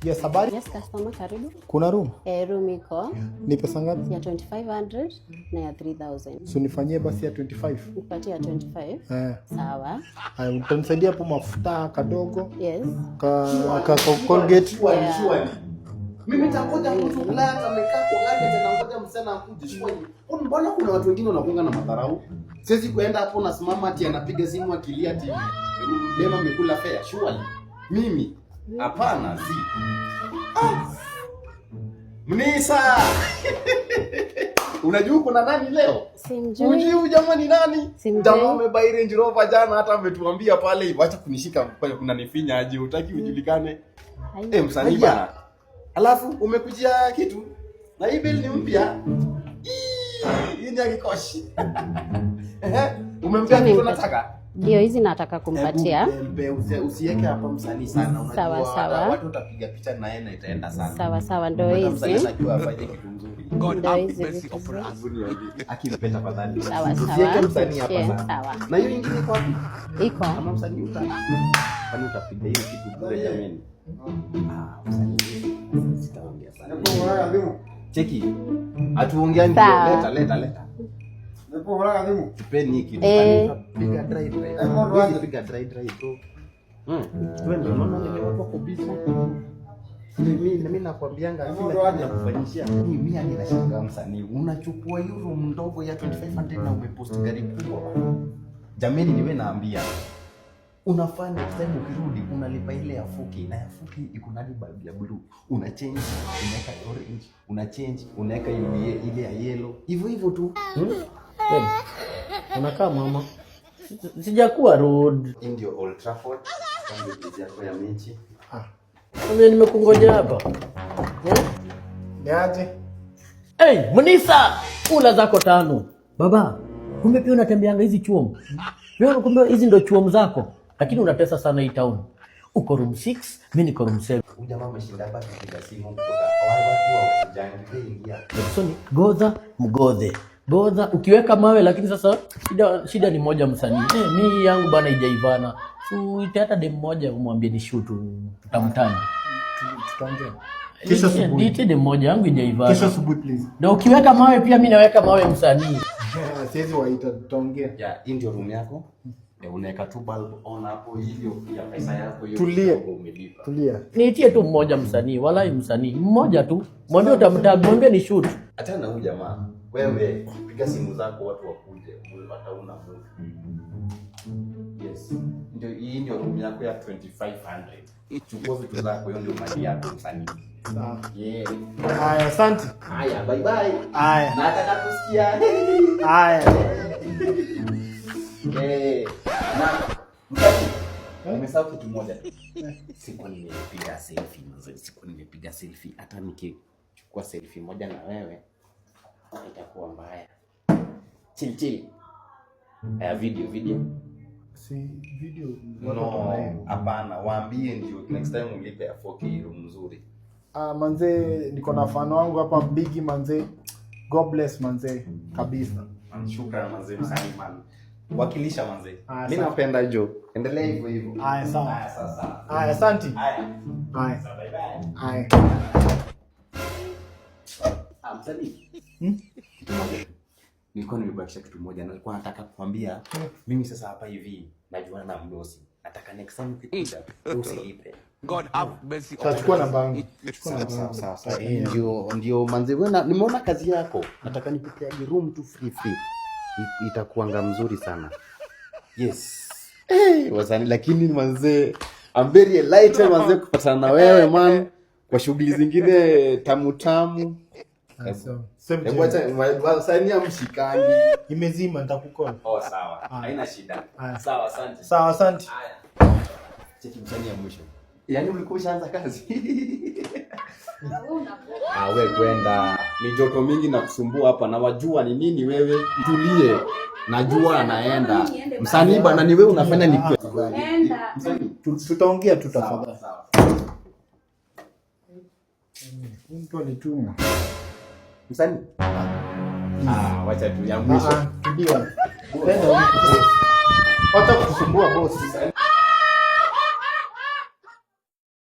Yes, habari? Yes, customer, karibu. Kuna room? Room iko. Ni pesa ngapi? Ya 2500 na ya 3000. So nifanyie basi ya 25. Nipatie ya 25. Sawa. Utanisaidia hapo mafuta kadogo? Yes. Ka Colgate. Yeah. Mimi nitakuja mtu fulani amekaa kwa gari tena ngoja msana akuje shwari. Mbona kuna watu wengine wanakuanga na madharau? Siwezi kuenda hapo na simama ati anapiga simu akilia ati dema amekula fare shwari. Mimi hapana si. Mnisa. Unajua kuna nani leo? Simjui. Unajua jamani nani? Simjui. Jamaa amebuy Range Rover jana hata ametuambia pale hivi acha kunishika pale kuna nifinya aje utaki ujulikane. Msanii bana. Alafu umekujia kitu na hii bill ni mpya. Hii ni akikoshi. Umempea kitu nataka? Ndio hizi nataka kumpatia. Usiweke hapa msanii sana unajua. Sawa. Watu utapiga picha na yeye na itaenda sana. Sawa ndio hizi. Msanii anajua afanye kitu nzuri. God have mercy upon us. Akipenda tafadhali. Sawa. Usiweke msanii hapa sana. Sawa. Na hiyo nyingine iko wapi? Iko. Kama msanii utaka. Kwani utapiga hiyo kitu bure jamani. Msanii sitaongea sana. Cheki. Atuongea ndio leta. Nipo hora ndimu. Tupeni kitu. Piga dry bro. Twende unaona nimekuwa kwa busy. Mimi nakwambianga kila kitu nakufanyishia. Mimi ninashangaa msanii. Unachukua hiyo room ndogo ya 2500 na umepost gari kubwa bana. Jamani niwe naambia. Unafanya time ukirudi unalipa ile ya 4K na ya 4K iko na bulb ya blue. Una change, unaweka orange, una change, unaweka ile ya yellow. Hivyo tu. Unakaa mama. Sijakuwa road. Ndio Old Trafford. Kama ndio yako ya mechi. Mimi nimekungoja hapa. Niaje? Mnisa, ula zako 5. Baba, kumbe pia unatembeanga hizi chuom. Wewe kumbe hizi ndio chuom zako. Lakini unatesa sana hii town. Uko room 6, mimi niko room 7. Huyu jamaa ameshinda hapa kupiga simu kutoka wale watu wa kujangi ingia. Soni, mgodhe. Godha ukiweka mawe lakini sasa shida ni moja msanii. Mimi yangu bana ijaivana. Ite hata dem moja umwambie ni shoot tutamtani. Tutaongea. Kesho asubuhi. Ite dem moja yangu ijaivana. Kesho asubuhi please. Na ukiweka mawe pia mimi naweka mawe msanii. Siwezi waita tutaongea. Ya hii ndio room yako. Unaweka tu bulb on hapo hiyo ya pesa yako hiyo umelipa. Tulia. Niitie tu mmoja msanii, walai msanii. Mmoja tu. Mwambie utamtag, mwambie ni shoot. Acha na huyu jamaa. Wewe piga simu zako watu wakuje, unapata una move. Yes. Ndio hii ndio room yako ya 2500. Chukua vitu zako hiyo ndio mali yako msanii. Sawa. Yeah. Haya, asante. Haya, bye bye. Haya. Nataka kusikia. Haya. Umesahau kitu moja. Siku nimepiga selfie. Hata nikichukua selfie moja na wewe itakuwa mbaya. Chill. Video. Si video. No, hapana. Waambie ndio next time ulipe ya 4K room nzuri. Manze niko na fan wangu hapa Biggie manze. God bless manze kabisa. Shukrani manze msanii man. Wakilisha manze. Mimi napenda Jo. Endelea hivyo. Haya sawa. Haya asante. Haya. Bye bye. Haya. Msanii. Nilikuwa nimebakisha kitu moja na nilikuwa nataka kukwambia mimi sasa hapa hivi najua na mdosi. Nataka next time ukikuja usilipe. God have mercy. Chukua namba yangu. Sawa. Ndio manze wewe nimeona kazi yako. Nataka nikupe room tu free. Itakuanga mzuri sana. Yes. Wasanii lakini manze I'm very light manze kupatana na wewe man kwa shughuli zingine tamu. Wasanii mshikani. Imezima nitakucall. Sawa. Haina shida. Sawa, asante. Sawa, asante. Haya. Cheki msanii ya mwisho. Yaani ulikuwa ushaanza kazi. Wewe kwenda. Ni joto mingi na kusumbua hapa na wajua ni nini wewe? Tulie. Najua anaenda. Msanii bana ni wewe unafanya ni kweli. Msanii tutaongea tu tafadhali. Sawa. Mtu alituma. Msanii? Wacha tu ya mwisho. Ndio. Wacha kutusumbua boss.